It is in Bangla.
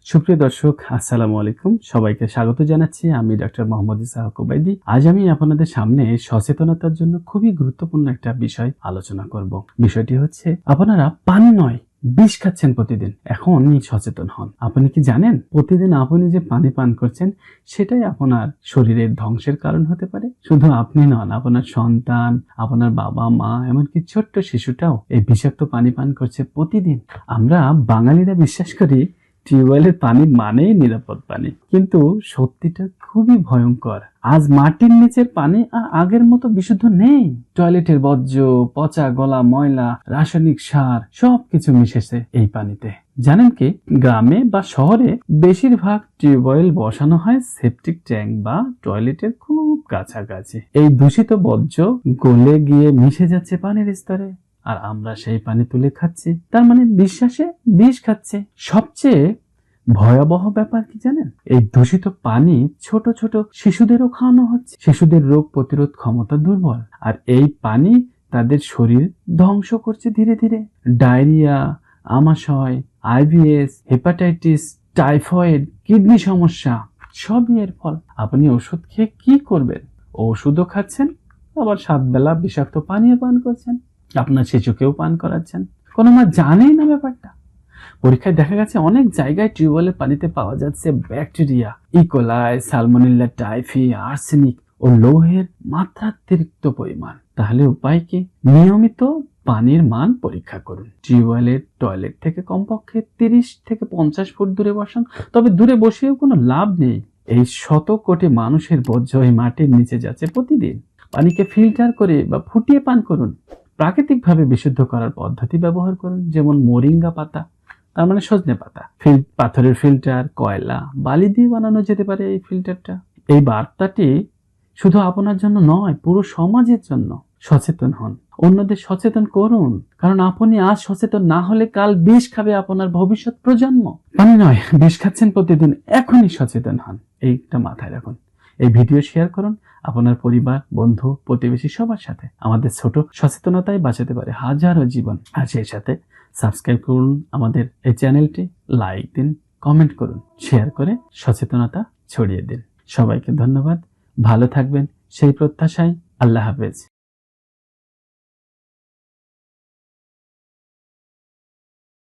সুপ্রিয় দর্শক, আসসালামু আলাইকুম। সবাইকে স্বাগত জানাচ্ছি। আমি ডক্টর মোহাম্মদ ইসহাক ওবাইদী। আজ আমি আপনাদের সামনে সচেতনতার জন্য খুবই গুরুত্বপূর্ণ একটা বিষয় আলোচনা করব। বিষয়টি হচ্ছে, আপনারা পানি নয় বিষ খাচ্ছেন প্রতিদিন। এখনই সচেতন হন। আপনি কি জানেন প্রতিদিন আপনি যে পানি পান করছেন সেটাই আপনার শরীরের ধ্বংসের কারণ হতে পারে? শুধু আপনি নন, আপনার সন্তান, আপনার বাবা মা, এমনকি ছোট্ট শিশুটাও এই বিষাক্ত পানি পান করছে প্রতিদিন। আমরা বাঙালিরা বিশ্বাস করি টিউবওয়েলের পানি মানেই নিরাপদ পানি, কিন্তু সত্যিটা খুবই ভয়ঙ্কর। আজ মাটির নিচের পানি আর আগের মতো বিশুদ্ধ নেই। টয়লেটের বর্জ্য, পচা গলা ময়লা, রাসায়নিক সার সবকিছু মিশেছে এই পানিতে। জানেন কি, গ্রামে বা শহরে বেশিরভাগ টিউবওয়েল বসানো হয় সেপটিক ট্যাঙ্ক বা টয়লেটের খুব কাছাকাছি। এই দূষিত বর্জ্য গলে গিয়ে মিশে যাচ্ছে পানির স্তরে, আর আমরা সেই পানি তুলে খাচ্ছি। তার মানে বিশ্বাসে বিষ খাচ্ছে। সবচেয়ে ভয়াবহ ব্যাপার কি জানেন? এই দূষিত পানি ছোট ছোট শিশুদেরও খাওয়ানো হচ্ছে। শিশুদের রোগ প্রতিরোধ ক্ষমতা দুর্বল, আর এই পানি তাদের শরীর ধ্বংস করছে ধীরে ধীরে। ডায়রিয়া, আমাশয়, আইবিএস, হেপাটাইটিস, টাইফয়েড, কিডনি সমস্যা সবই এর ফল। আপনি ওষুধ খেয়ে কি করবেন? ওষুধও খাচ্ছেন, আবার 7 বেলা বিষাক্ত পানীয় পান করছেন। আপনার শিশুকেও পান করাচ্ছেন। কোনো মা জানেই না ব্যাপারটা। পরীক্ষায় দেখা গেছে অনেক জায়গায় টিউবওয়েলের পানিতে পাওয়া যাচ্ছে bacteria, E coli, salmonella typhi, arsenic ও লৌহের মাত্রাতিরিক্ত পরিমাণ। তাহলে উপায় কি? নিয়মিত পানির মান পরীক্ষা করুন। টিউবওয়েলের টয়লেট থেকে কমপক্ষে 30 থেকে 50 ফুট দূরে বসান। তবে দূরে বসেও কোনো লাভ নেই। এই শত কোটি মানুষের বর্জ্য এই মাটির নিচে যাচ্ছে প্রতিদিন। পানিকে ফিল্টার করে বা ফুটিয়ে পান করুন। প্রাকৃতিকভাবে বিশুদ্ধ করার পদ্ধতি ব্যবহার করুন, যেমন মোরিঙ্গা পাতা, তার মানে সজনে পাতা, পাথরের ফিল্টার, কয়লা, বালি দিয়ে বানানো যেতে পারে এই ফিল্টারটা। এই বার্তাটি শুধু আপনার জন্য নয়, পুরো সমাজের জন্য। সচেতন হন, অন্যদের সচেতন করুন, কারণ আপনি আজ সচেতন না হলে কাল বিষ খাবে আপনার ভবিষ্যৎ প্রজন্ম। পানি নয় বিষ খাচ্ছেন প্রতিদিন, এখনই সচেতন হন। এইটা মাথায় রাখুন। এই ভিডিও শেয়ার করুন আপনার পরিবার, বন্ধু, প্রতিবেশী সবার সাথে। আমাদের ছোট সচেতনতাই বাঁচাতে পারে হাজারো জীবন। আর সেই সাথে সাবস্ক্রাইব করুন আমাদের এই চ্যানেলটি, লাইক দিন, কমেন্ট করুন, শেয়ার করে সচেতনতা ছড়িয়ে দিন। সবাইকে ধন্যবাদ। ভালো থাকবেন সেই প্রত্যাশায়। আল্লাহ হাফেজ।